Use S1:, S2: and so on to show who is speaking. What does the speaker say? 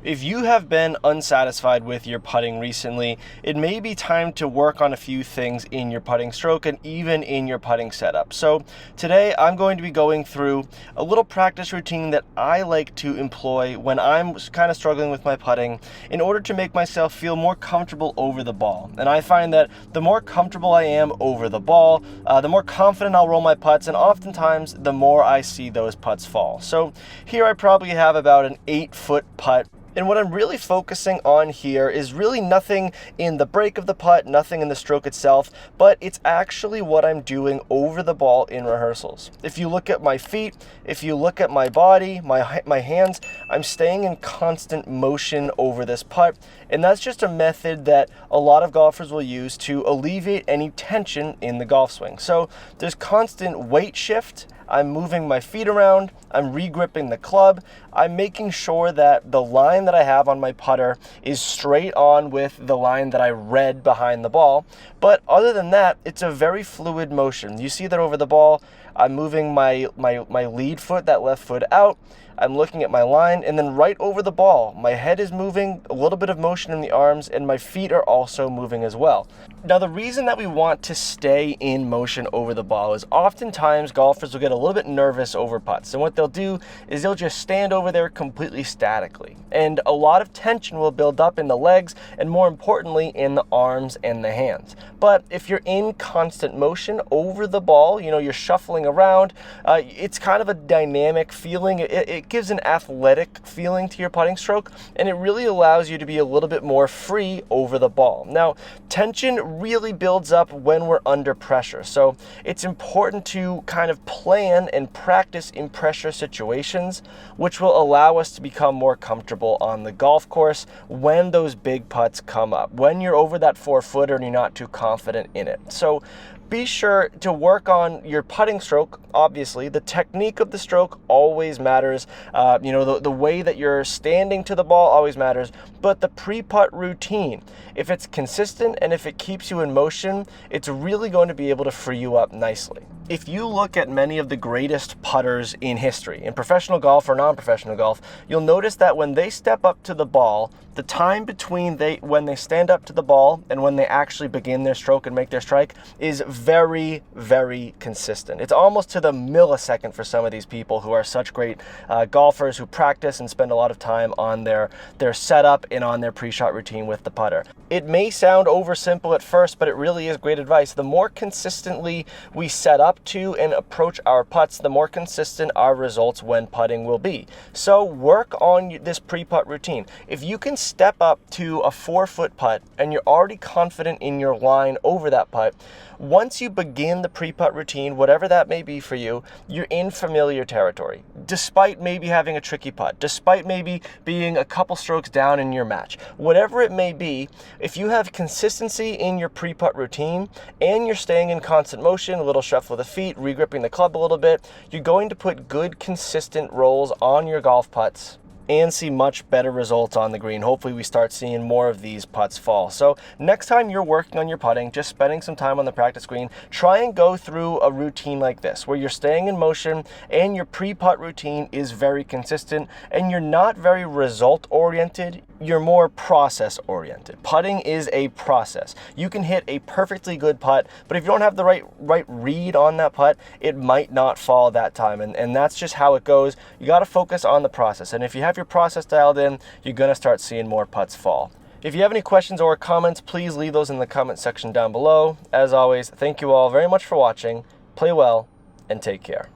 S1: If you have been unsatisfied with your putting recently, it may be time to work on a few things in your putting stroke and even in your putting setup. So today I'm going to be going through a little practice routine that I like to employ when I'm kind of struggling with my putting in order to make myself feel more comfortable over the ball. And I find that the more comfortable I am over the ball, the more confident I'll roll my putts, and oftentimes the more I see those putts fall. So here I probably have about an 8-foot putt. And what I'm really focusing on here is really nothing in the break of the putt, nothing in the stroke itself, but it's actually what I'm doing over the ball in rehearsals. If you look at my feet, if you look at my body, my hands, I'm staying in constant motion over this putt. And that's just a method that a lot of golfers will use to alleviate any tension in the golf swing. So there's constant weight shift. I'm moving my feet around, I'm re-gripping the club, I'm making sure that the line that I have on my putter is straight on with the line that I read behind the ball. But other than that, it's a very fluid motion. You see that over the ball, I'm moving my lead foot, that left foot out, I'm looking at my line, and then right over the ball, my head is moving, a little bit of motion in the arms, and my feet are also moving as well. Now, the reason that we want to stay in motion over the ball is oftentimes golfers will get a little bit nervous over putts, and what they'll do is they'll just stand over there completely statically. And a lot of tension will build up in the legs, and more importantly, in the arms and the hands. But if you're in constant motion over the ball, you're shuffling around, it's kind of a dynamic feeling. It gives an athletic feeling to your putting stroke, and it really allows you to be a little bit more free over the ball. Now, tension really builds up when we're under pressure, so it's important to kind of plan and practice in pressure situations, which will allow us to become more comfortable on the golf course when those big putts come up, when you're over that 4-footer and you're not too confident in it. So be sure to work on your putting stroke. Obviously, the technique of the stroke always matters. The way that you're standing to the ball always matters. But the pre-putt routine, if it's consistent and if it keeps you in motion, it's really going to be able to free you up nicely. If you look at many of the greatest putters in history, in professional golf or non-professional golf, you'll notice that when they step up to the ball, the time between when they stand up to the ball and when they actually begin their stroke and make their strike is very, very consistent. It's almost to the millisecond for some of these people who are such great golfers who practice and spend a lot of time on their setup and on their pre-shot routine with the putter. It may sound oversimple at first, but it really is great advice. The more consistently we set up to and approach our putts, the more consistent our results when putting will be. So work on this pre-putt routine. If you can step up to a 4-foot putt and you're already confident in your line over that putt, once you begin the pre-putt routine, whatever that may be for you, you're in familiar territory. Despite maybe having a tricky putt, despite maybe being a couple strokes down in your match, whatever it may be, if you have consistency in your pre-putt routine and you're staying in constant motion, a little shuffle of the feet, re-gripping the club a little bit, you're going to put good, consistent rolls on your golf putts and see much better results on the green. Hopefully we start seeing more of these putts fall. So next time you're working on your putting, just spending some time on the practice green, try and go through a routine like this, where you're staying in motion and your pre-putt routine is very consistent and you're not very result-oriented, you're more process-oriented. Putting is a process. You can hit a perfectly good putt, but if you don't have the right read on that putt, it might not fall that time, and that's just how it goes. You gotta focus on the process, and if you have your process dialed in, you're gonna start seeing more putts fall. If you have any questions or comments, please leave those in the comment section down below. As always, thank you all very much for watching. Play well and take care.